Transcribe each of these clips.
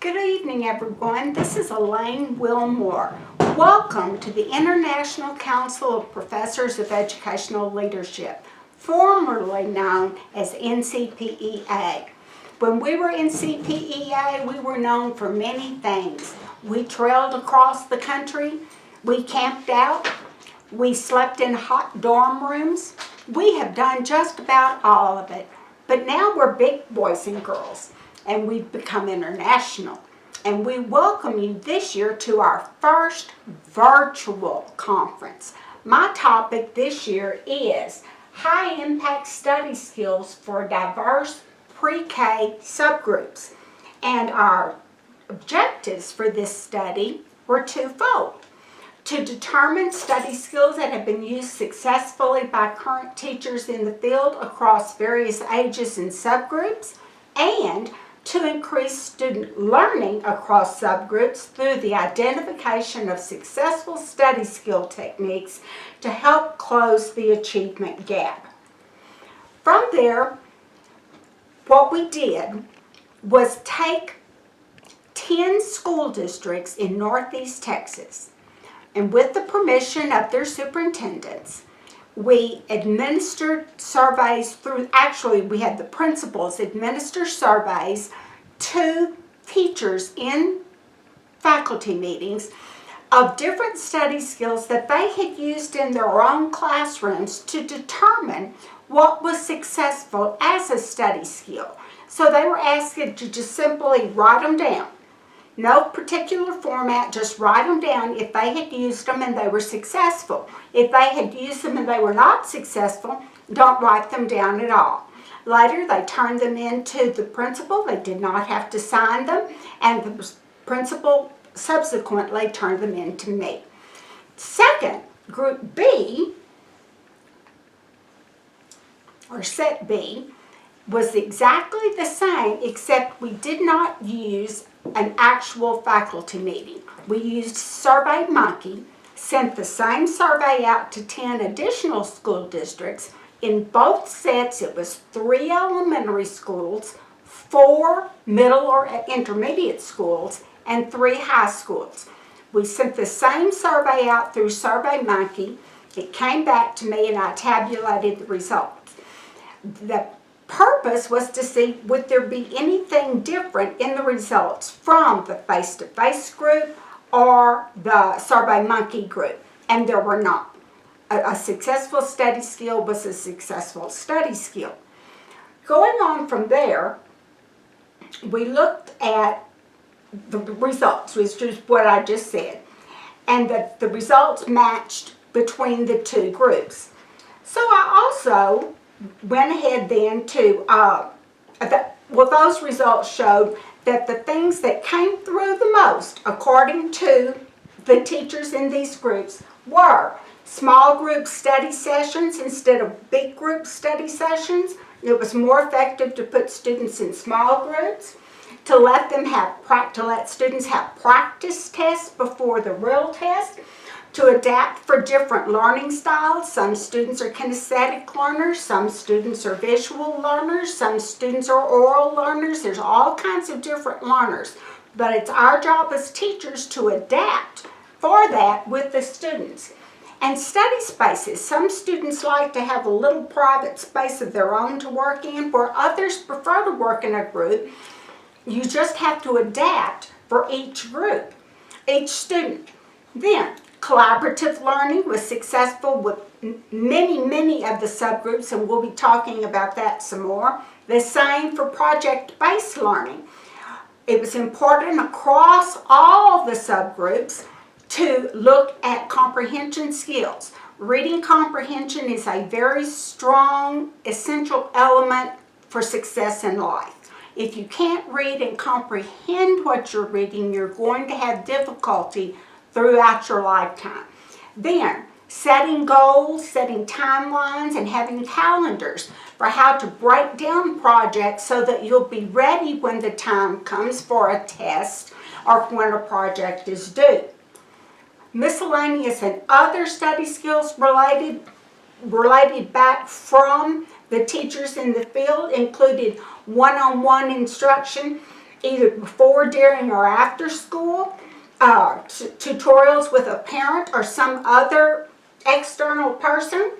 Good evening, everyone. This is Elaine Wilmore. Welcome to the International Council of Professors of Educational Leadership, formerly known as NCPEA. When we were in CPEA, we were known for many things. We trailed across the country, we camped out, we slept in hot dorm rooms. We have done just about all of it. But now we're big boys and girls, and we've become international. And we welcome you this year to our first virtual conference. My topic this year is High Impact Study Skills for Diverse Pre-K Subgroups. And our objectives for this study were twofold: to determine study skills that have been used successfully by current teachers in the field across various ages and subgroups, and to increase student learning across subgroups through the identification of successful study skill techniques to help close the achievement gap. From there, what we did was take 10 school districts in Northeast Texas, and with the permission of their superintendents, we administered surveys through, actually we had the principals administer surveys to teachers in faculty meetings of different study skills that they had used in their own classrooms to determine what was successful as a study skill. So they were asked to just simply write them down. No particular format, just write them down if they had used them and they were successful. If they had used them and they were not successful, don't write them down at all. Later, they turned them in to the principal. They did not have to sign them, and the principal subsequently turned them in to me. Second, Group B, or Set B, was exactly the same, except we did not use an actual faculty meeting. We used SurveyMonkey, sent the same survey out to 10 additional school districts. In both sets, it was 3 elementary schools, 4 middle or intermediate schools, and 3 high schools. We sent the same survey out through SurveyMonkey. It came back to me and I tabulated the results. The purpose was to see would there be anything different in the results from the face-to-face group or the SurveyMonkey group, and there were not. A successful study skill was a successful study skill. Going on from there, we looked at the results, which is what I just said, and the results matched between the two groups. So I also went ahead then to, those results showed that the things that came through the most, according to the teachers in these groups, were small group study sessions instead of big group study sessions. It was more effective to put students in small groups, to let students have practice tests before the real test, to adapt for different learning styles. Some students are kinesthetic learners, some students are visual learners, some students are oral learners. There's all kinds of different learners, but it's our job as teachers to adapt for that with the students. And study spaces. Some students like to have a little private space of their own to work in, where others prefer to work in a group. You just have to adapt for each group, each student. Then, collaborative learning was successful with many of the subgroups, and we'll be talking about that some more. The same for project-based learning. It was important across all the subgroups to look at comprehension skills. Reading comprehension is a very strong, essential element for success in life. If you can't read and comprehend what you're reading, you're going to have difficulty throughout your lifetime. Then, setting goals, setting timelines, and having calendars for how to break down projects so that you'll be ready when the time comes for a test or when a project is due. Miscellaneous and other study skills related back from the teachers in the field included one-on-one instruction either before, during, or after school, tutorials with a parent or some other external person,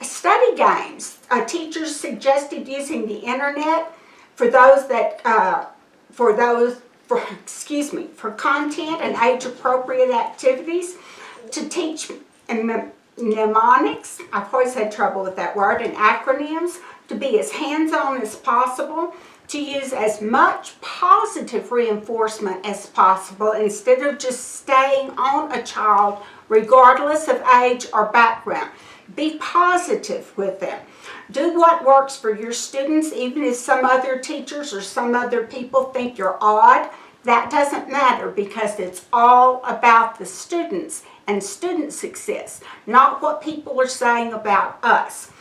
study games. Teachers suggested using the internet for those that for content and age-appropriate activities, to teach mnemonics. I've always had trouble with that word, and acronyms, to be as hands-on as possible, to use as much positive reinforcement as possible instead of just staying on a child regardless of age or background. Be positive with them. Do what works for your students, even if some other teachers or some other people think you're odd. That doesn't matter, because it's all about the students and student success, not what people are saying about us.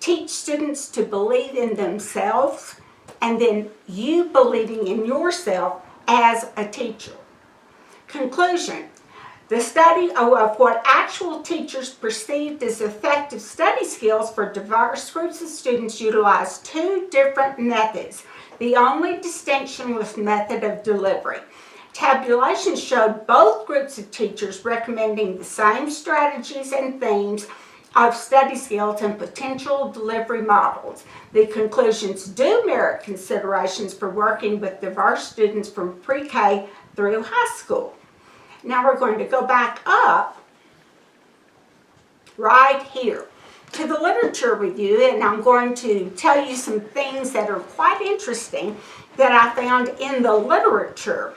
Teach students to believe in themselves, and then you believing in yourself as a teacher. Conclusion. The study of what actual teachers perceived as effective study skills for diverse groups of students utilized two different methods. The only distinction was method of delivery. Tabulation showed both groups of teachers recommending the same strategies and themes of study skills and potential delivery models. The conclusions do merit considerations for working with diverse students from pre-K through high school. Now we're going to go back up right here to the literature review, and I'm going to tell you some things that are quite interesting that I found in the literature.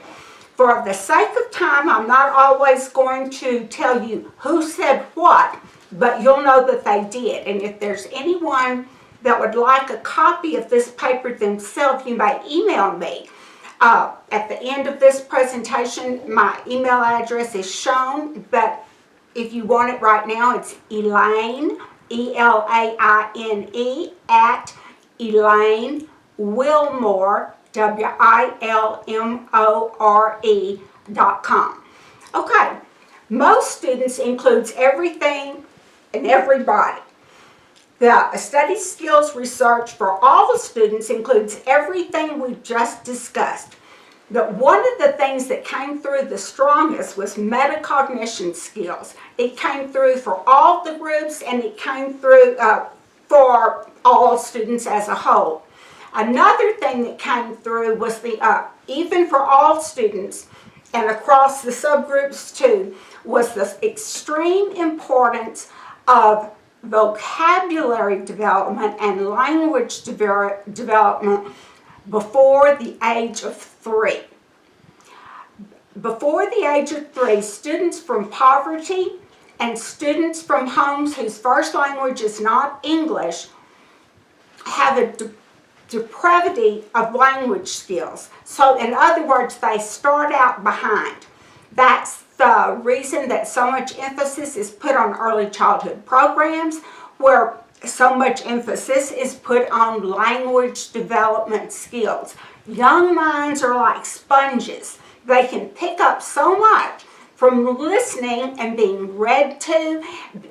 For the sake of time, I'm not always going to tell you who said what, but you'll know that they did. And if there's anyone that would like a copy of this paper themselves, you may email me. At the end of this presentation, my email address is shown, but if you want it right now, it's Elaine, E-L-A-I-N-E, at Elaine Wilmore, WILMORE.com. Okay, most students includes everything and everybody. The study skills research for all the students includes everything we've just discussed. But one of the things that came through the strongest was metacognition skills. It came through for all the groups, and it came through for all students as a whole. Another thing that came through was the, even for all students and across the subgroups too, was the extreme importance of vocabulary development and language development before the age of 3. Before the age of 3, students from poverty and students from homes whose first language is not English have a depravity of language skills. So in other words, they start out behind. That's the reason that so much emphasis is put on early childhood programs, where so much emphasis is put on language development skills. Young minds are like sponges. They can pick up so much from listening and being read to,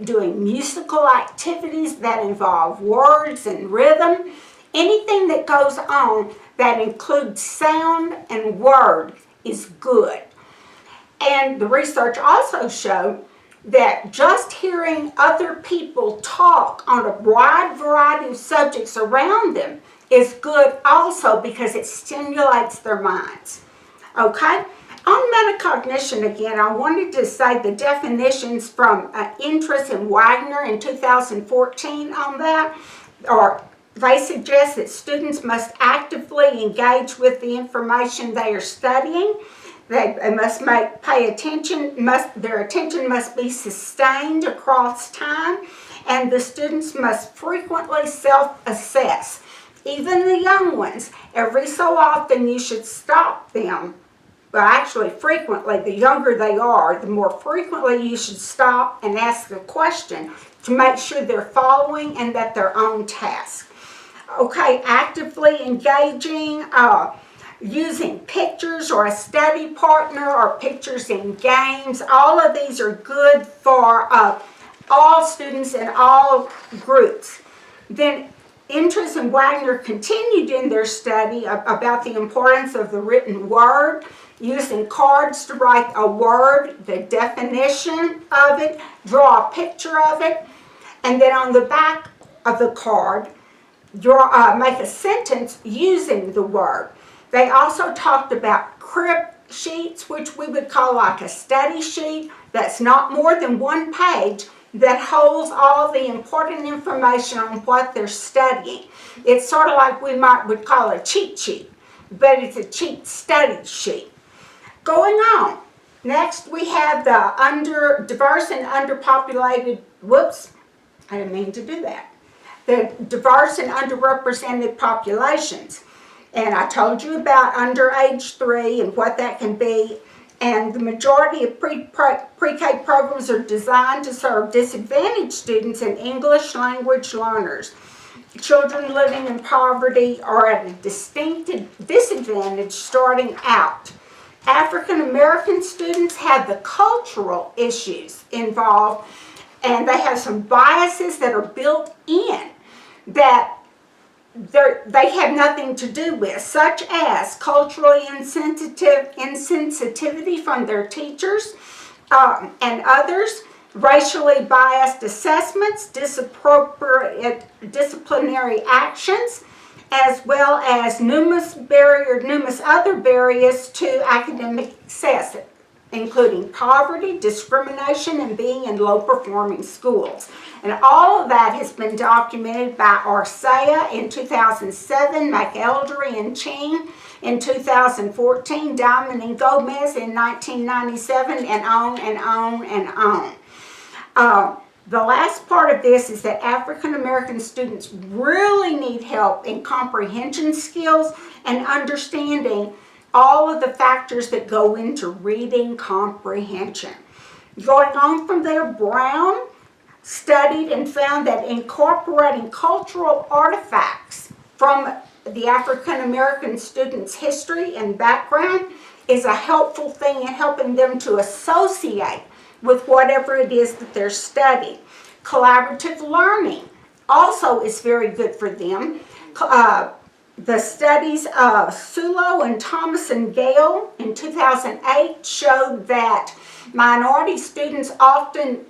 doing musical activities that involve words and rhythm. Anything that goes on that includes sound and word is good. And the research also showed that just hearing other people talk on a wide variety of subjects around them is good also, because it stimulates their minds. Okay? On metacognition again, I wanted to say the definitions from Interest and Wagner in 2014 on that, or they suggest that students must actively engage with the information they are studying. They must pay attention, their attention must be sustained across time, and the students must frequently self-assess. Even the young ones, every so often you should stop them. Well, actually, frequently, the younger they are, the more frequently you should stop and ask a question to make sure they're following and that they're on task. Okay, actively engaging, using pictures or a study partner or pictures in games. All of these are good for all students in all groups. Then Interest and Wagner continued in their study about the importance of the written word, using cards to write a word, the definition of it, draw a picture of it, and then on the back of the card, make a sentence using the word. They also talked about crib sheets, which we would call like a study sheet that's not more than one page, that holds all the important information on what they're studying. It's sort of like would call a cheat sheet, but it's a cheat study sheet. Going on, next we have the diverse and underpopulated, I didn't mean to do that. The diverse and underrepresented populations. And I told you about under age 3 and what that can be. And the majority of pre-K programs are designed to serve disadvantaged students and English language learners. Children living in poverty are at a distinct disadvantage starting out. African American students have the cultural issues involved, and they have some biases that are built in that they have nothing to do with, such as culturally insensitivity from their teachers and others, racially biased assessments, disciplinary actions, as well as numerous other barriers to academic success, including poverty, discrimination, and being in low-performing schools. And all of that has been documented by Arcea in 2007, McElderry and Ching in 2014, Diamond and Gomez in 1997, and on and on and on. The last part of this is that African American students really need help in comprehension skills and understanding all of the factors that go into reading comprehension. Going on from there, Brown studied and found that incorporating cultural artifacts from the African American students' history and background is a helpful thing in helping them to associate with whatever it is that they're studying. Collaborative learning also is very good for them. The studies of Sulo and Thomas and Gale in 2008 showed that minority students often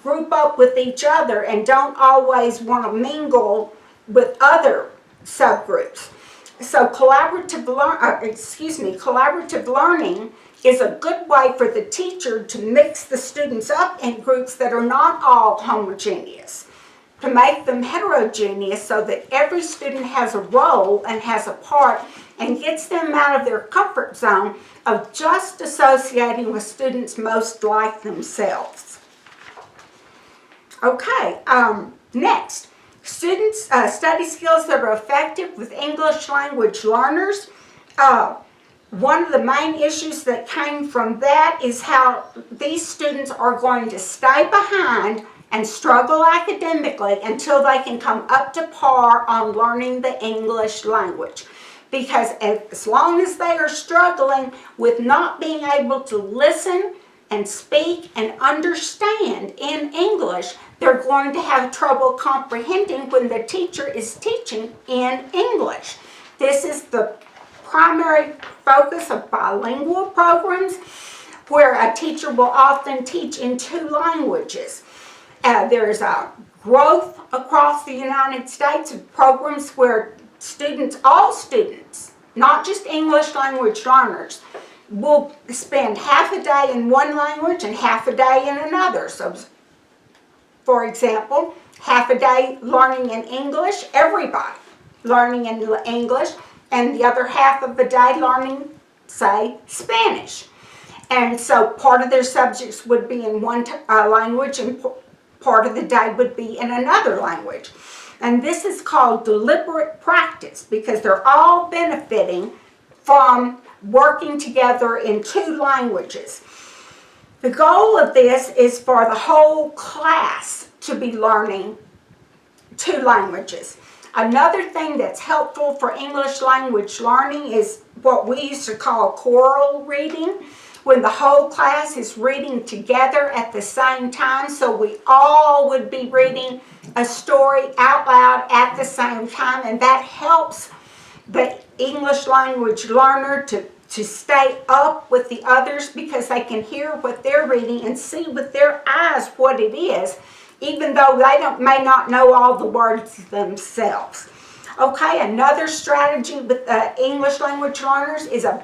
group up with each other and don't always want to mingle with other subgroups. So collaborative learning is a good way for the teacher to mix the students up in groups that are not all homogeneous, to make them heterogeneous so that every student has a role and has a part and gets them out of their comfort zone of just associating with students most like themselves. Okay, next, students study skills that are effective with English language learners. One of the main issues that came from that is how these students are going to stay behind and struggle academically until they can come up to par on learning the English language. Because as long as they are struggling with not being able to listen and speak and understand in English, they're going to have trouble comprehending when the teacher is teaching in English. This is the primary focus of bilingual programs, where a teacher will often teach in 2 languages. There's a growth across the United States of programs where all students, not just English language learners, will spend half a day in one language and half a day in another. So, for example, half a day learning in English, everybody learning in English, and the other half of the day learning, say, Spanish. And so part of their subjects would be in one language and part of the day would be in another language. And this is called deliberate practice because they're all benefiting from working together in 2 languages. The goal of this is for the whole class to be learning 2 languages. Another thing that's helpful for English language learning is what we used to call choral reading, when the whole class is reading together at the same time, so we all would be reading a story out loud at the same time, and that helps the English language learner to stay up with the others because they can hear what they're reading and see with their eyes what it is, even though they may not know all the words themselves. Okay, another strategy with English language learners is a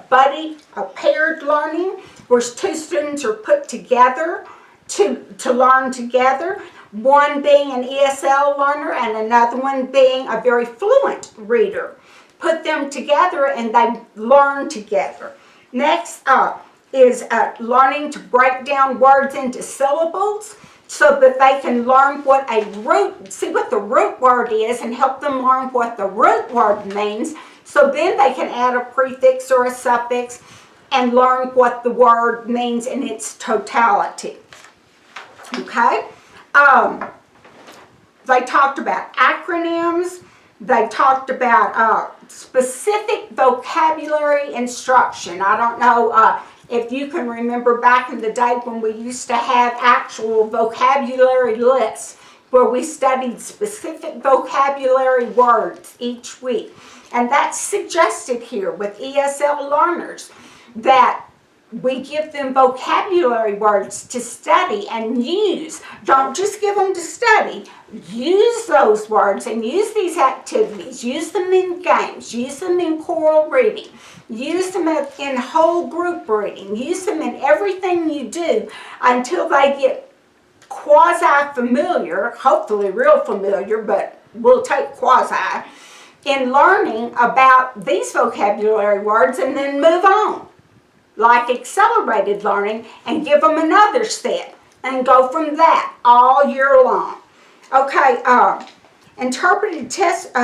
paired learning, where two students are put together to learn together, one being an ESL learner and another one being a very fluent reader. Put them together and they learn together. Next up is learning to break down words into syllables so that they can learn what see what the root word is and help them learn what the root word means, so then they can add a prefix or a suffix and learn what the word means in its totality. Okay? They talked about acronyms. They talked about specific vocabulary instruction. I don't know if you can remember back in the day when we used to have actual vocabulary lists where we studied specific vocabulary words each week. And that's suggested here with ESL learners, that we give them vocabulary words to study and use. Don't just give them to study. Use those words and use these activities. Use them in games. Use them in choral reading. Use them in whole group reading. Use them in everything you do until they get quasi-familiar, hopefully real familiar, but we'll take quasi, in learning about these vocabulary words and then move on. Like accelerated learning, and give them another set and go from that all year long. Okay, interpreted test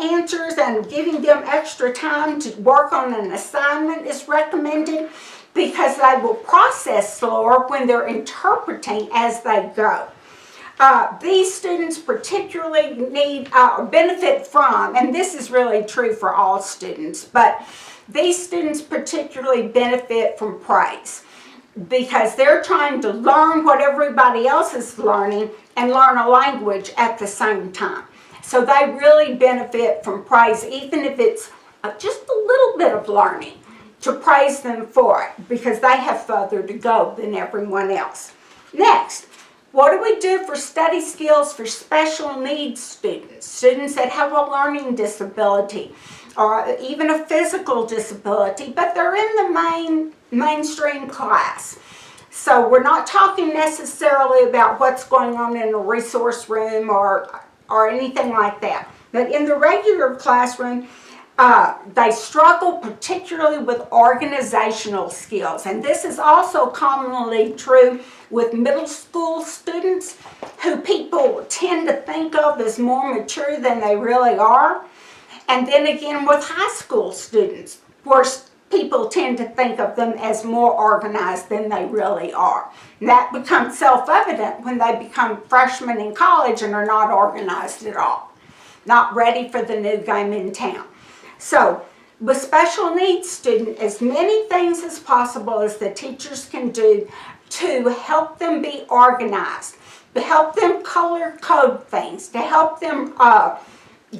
answers and giving them extra time to work on an assignment is recommended because they will process slower when they're interpreting as they go. These students particularly need benefit from, and this is really true for all students, but these students particularly benefit from praise because they're trying to learn what everybody else is learning and learn a language at the same time. So they really benefit from praise, even if it's just a little bit of learning, to praise them for it because they have further to go than everyone else. Next, what do we do for study skills for special needs students? Students that have a learning disability or even a physical disability, but they're in the mainstream class. So we're not talking necessarily about what's going on in a resource room or anything like that. But in the regular classroom, they struggle particularly with organizational skills. And this is also commonly true with middle school students who people tend to think of as more mature than they really are. And then again with high school students, where people tend to think of them as more organized than they really are. And that becomes self-evident when they become freshmen in college and are not organized at all, not ready for the new game in town. So with special needs students, as many things as possible as the teachers can do to help them be organized, to help them color code things, to help them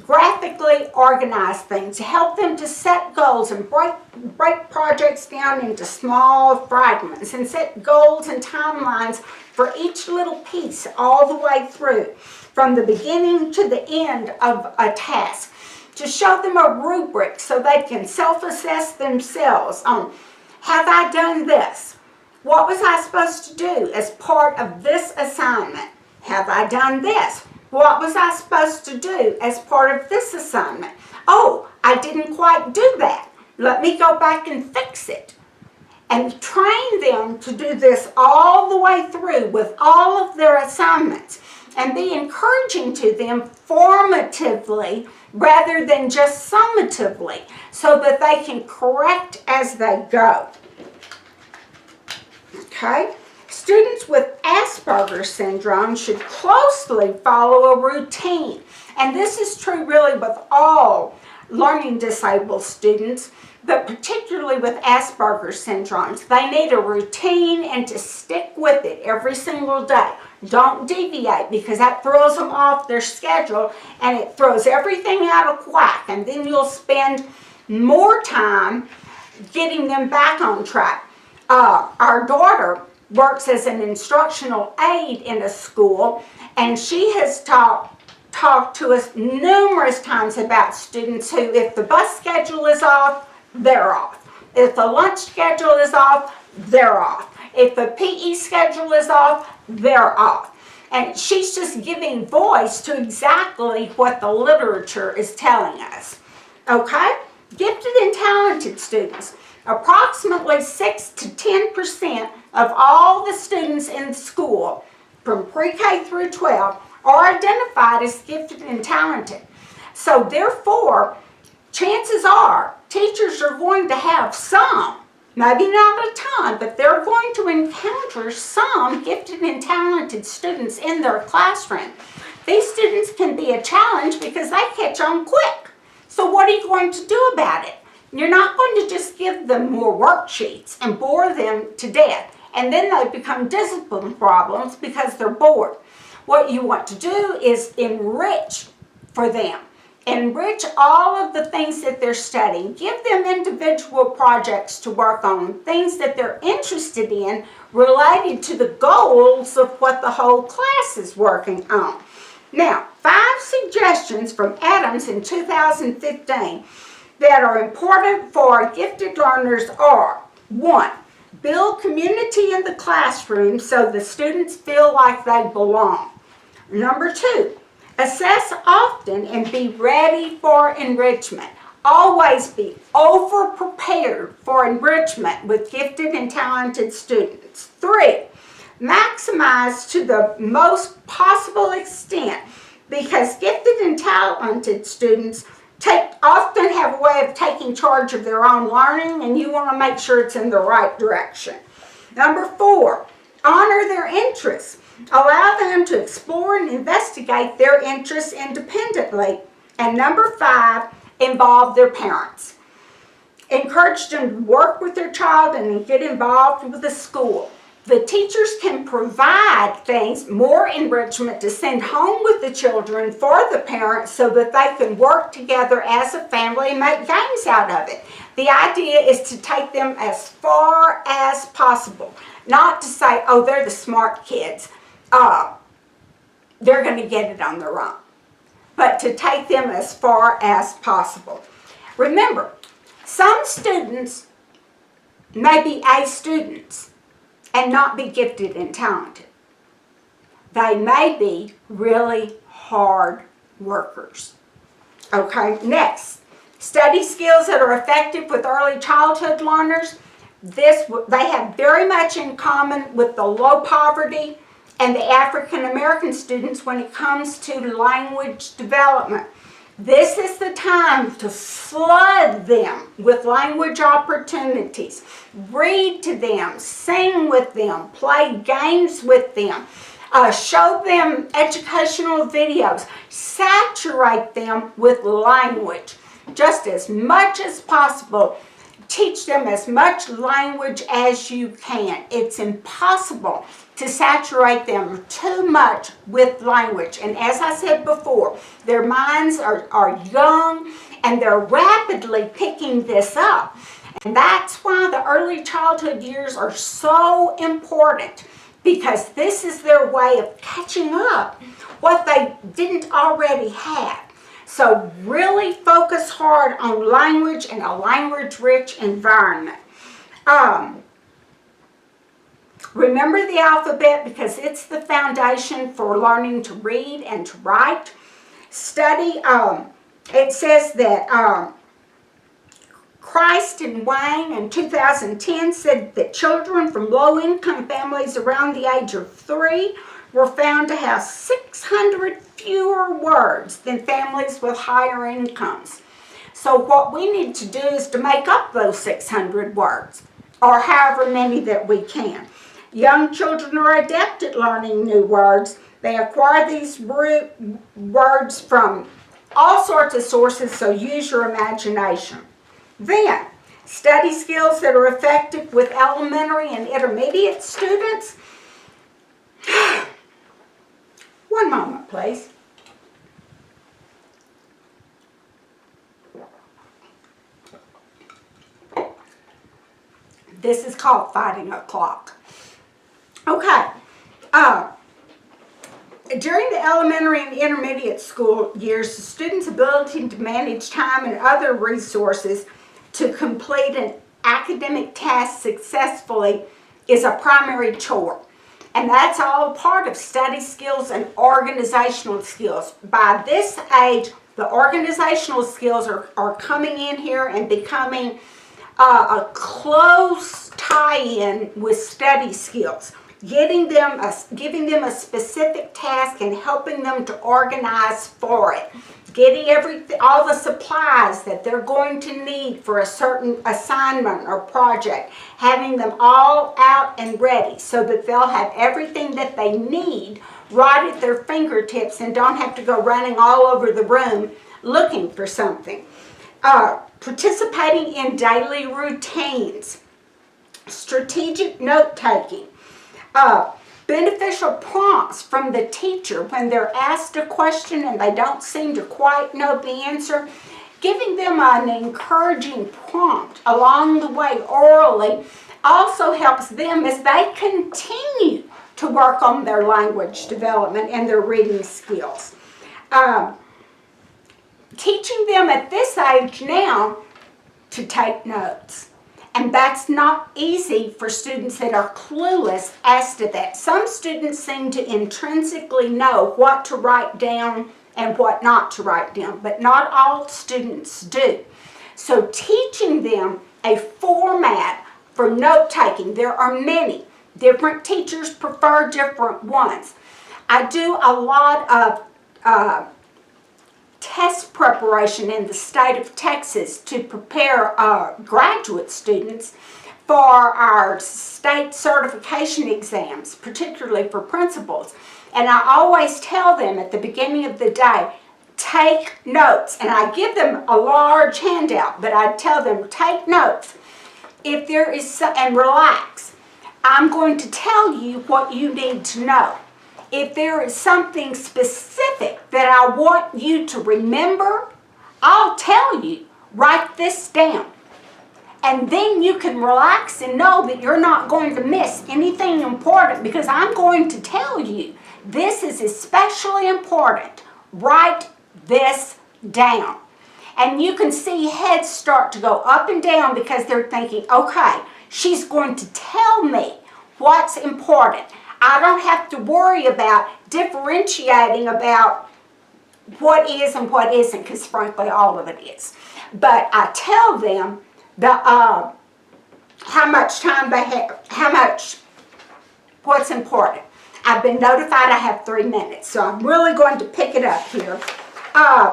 graphically organize things, to help them to set goals and break projects down into small fragments and set goals and timelines for each little piece all the way through, from the beginning to the end of a task, to show them a rubric so they can self-assess themselves on, have I done this? What was I supposed to do as part of this assignment? Have I done this? What was I supposed to do as part of this assignment? Oh, I didn't quite do that. Let me go back and fix it. And train them to do this all the way through with all of their assignments. And be encouraging to them formatively rather than just summatively, so that they can correct as they go. Okay? Students with Asperger's syndrome should closely follow a routine. And this is true really with all learning disabled students, but particularly with Asperger's syndromes. They need a routine and to stick with it every single day. Don't deviate, because that throws them off their schedule and it throws everything out of whack, and then you'll spend more time getting them back on track. Our daughter works as an instructional aide in a school, and she has talked to us numerous times about students who, if the bus schedule is off, they're off. If the lunch schedule is off, they're off. If the PE schedule is off, they're off. And she's just giving voice to exactly what the literature is telling us. Okay? Gifted and talented students. Approximately 6 to 10% of all the students in school, from pre-K through 12, are identified as gifted and talented. So therefore, chances are teachers are going to have some, maybe not a ton, but they're going to encounter some gifted and talented students in their classroom. These students can be a challenge because they catch on quick. So what are you going to do about it? You're not going to just give them more worksheets and bore them to death, and then they become discipline problems because they're bored. What you want to do is enrich for them. Enrich all of the things that they're studying. Give them individual projects to work on, things that they're interested in related to the goals of what the whole class is working on. Now, 5 suggestions from Adams in 2015 that are important for gifted learners are: 1, build community in the classroom so the students feel like they belong. Number 2, assess often and be ready for enrichment. Always be over-prepared for enrichment with gifted and talented students. 3, maximize to the most possible extent, because gifted and talented students often have a way of taking charge of their own learning, and you want to make sure it's in the right direction. Number 4, honor their interests. Allow them to explore and investigate their interests independently. And number 5, involve their parents. Encourage them to work with their child and get involved with the school. The teachers can provide things, more enrichment to send home with the children for the parents so that they can work together as a family and make games out of it. The idea is to take them as far as possible. Not to say, oh, they're the smart kids. They're going to get it on their own. But to take them as far as possible. Remember, some students may be A students and not be gifted and talented. They may be really hard workers. Okay, next, study skills that are effective with early childhood learners. They have very much in common with the low poverty and the African American students when it comes to language development. This is the time to flood them with language opportunities. Read to them, sing with them, play games with them, show them educational videos, saturate them with language just as much as possible. Teach them as much language as you can. It's impossible to saturate them too much with language. And as I said before, their minds are young and they're rapidly picking this up. And that's why the early childhood years are so important, because this is their way of catching up what they didn't already have. So really focus hard on language in a language-rich environment. Remember the alphabet, because it's the foundation for learning to read and to write. Study, it says that Christ and Wayne in 2010 said that children from low-income families around the age of 3 were found to have 600 fewer words than families with higher incomes. So what we need to do is to make up those 600 words, or however many that we can. Young children are adept at learning new words. They acquire these words from all sorts of sources, so use your imagination. Then, study skills that are effective with elementary and intermediate students. please. This is called fighting a clock. Okay. During the elementary and intermediate school years, the student's ability to manage time and other resources to complete an academic task successfully is a primary chore. And that's all part of study skills and organizational skills. By this age, the organizational skills are coming in here and becoming a close tie-in with study skills. Giving them a specific task and helping them to organize for it. Getting all the supplies that they're going to need for a certain assignment or project. Having them all out and ready so that they'll have everything that they need right at their fingertips and don't have to go running all over the room looking for something. Participating in daily routines. Strategic note-taking. Beneficial prompts from the teacher when they're asked a question and they don't seem to quite know the answer. Giving them an encouraging prompt along the way orally also helps them as they continue to work on their language development and their reading skills. Teaching them at this age now to take notes. And that's not easy for students that are clueless as to that. Some students seem to intrinsically know what to write down and what not to write down, but not all students do. So teaching them a format for note-taking, there are many. Different teachers prefer different ones. I do a lot of test preparation in the state of Texas to prepare graduate students for our state certification exams, particularly for principals. And I always tell them at the beginning of the day, take notes. And I give them a large handout, but I tell them, take notes. If there is and relax. I'm going to tell you what you need to know. If there is something specific that I want you to remember, I'll tell you, write this down. And then you can relax and know that you're not going to miss anything important because I'm going to tell you, this is especially important. Write this down. And you can see heads start to go up and down because they're thinking, okay, she's going to tell me what's important. I don't have to worry about differentiating about what is and what isn't, because frankly, all of it is. But I tell them how much time they have, what's important. I've been notified I have 3 minutes, so I'm really going to pick it up here.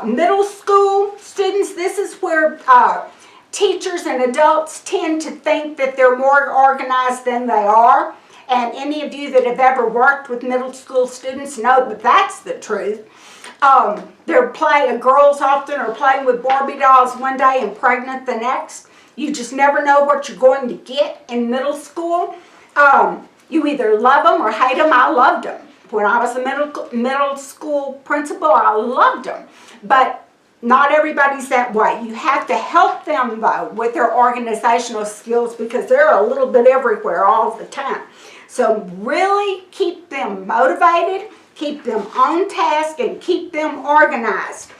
Middle school students, this is where teachers and adults tend to think that they're more organized than they are. And any of you that have ever worked with middle school students know that that's the truth. Girls often are playing with Barbie dolls one day and pregnant the next. You just never know what you're going to get in middle school. You either love them or hate them. I loved them. When I was a middle school principal, I loved them. But not everybody's that way. You have to help them, though, with their organizational skills because they're a little bit everywhere all the time. So really keep them motivated, keep them on task, and keep them organized.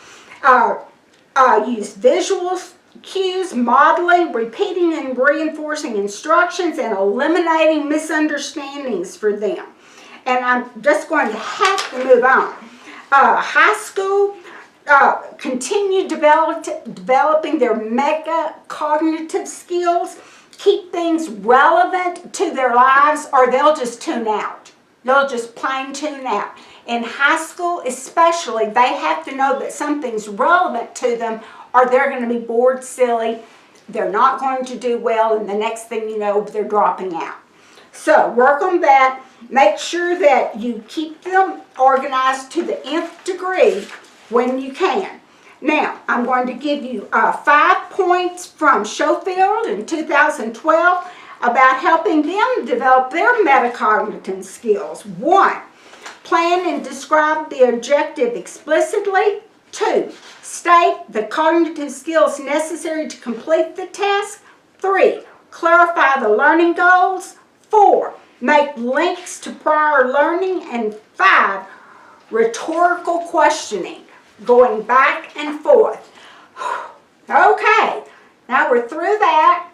Use visual cues, modeling, repeating and reinforcing instructions, and eliminating misunderstandings for them. And I'm just going to have to move on. High school, continue developing their metacognitive skills. Keep things relevant to their lives or they'll just tune out. They'll just plain tune out. In high school especially, they have to know that something's relevant to them or they're going to be bored silly. They're not going to do well, and the next thing you know, they're dropping out. So work on that. Make sure that you keep them organized to the nth degree when you can. Now, I'm going to give you 5 points from Schofield in 2012 about helping them develop their metacognitive skills. 1, Plan and describe the objective explicitly. 2. State the cognitive skills necessary to complete the task. 3. Clarify the learning goals. 4. Make links to prior learning. And 5. Rhetorical questioning, going back and forth. Okay, now we're through that.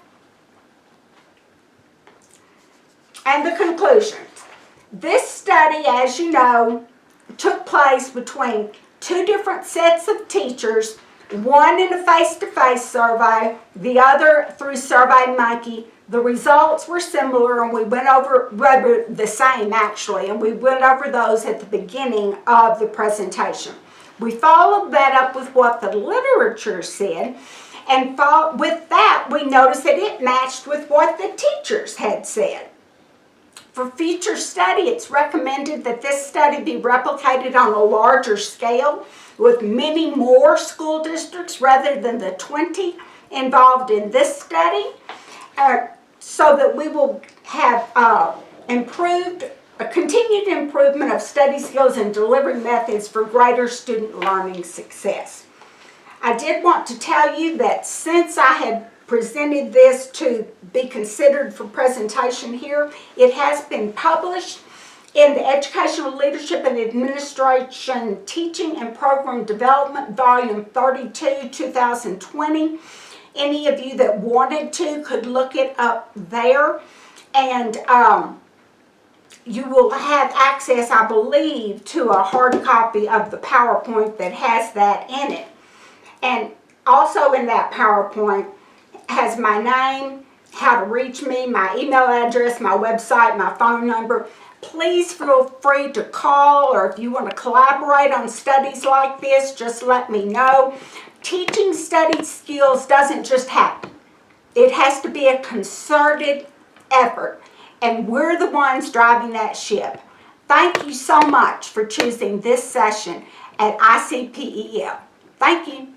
And the conclusions. This study, as you know, took place between 2 different sets of teachers, one in a face-to-face survey, the other through SurveyMonkey. The results were similar, and we went over the same actually, and we went over those at the beginning of the presentation. We followed that up with what the literature said, and with that we noticed that it matched with what the teachers had said. For future study, it's recommended that this study be replicated on a larger scale with many more school districts rather than the 20 involved in this study, so that we will have a continued improvement of study skills and delivery methods for greater student learning success. I did want to tell you that since I had presented this to be considered for presentation here, it has been published in the Educational Leadership and Administration Teaching and Program Development, Volume 32, 2020. Any of you that wanted to could look it up there, and you will have access, I believe, to a hard copy of the PowerPoint that has that in it. And also in that PowerPoint has my name, how to reach me, my email address, my website, my phone number. Please feel free to call, or if you want to collaborate on studies like this, just let me know. Teaching study skills doesn't just happen. It has to be a concerted effort, and we're the ones driving that ship. Thank you so much for choosing this session at ICPEL. Thank you.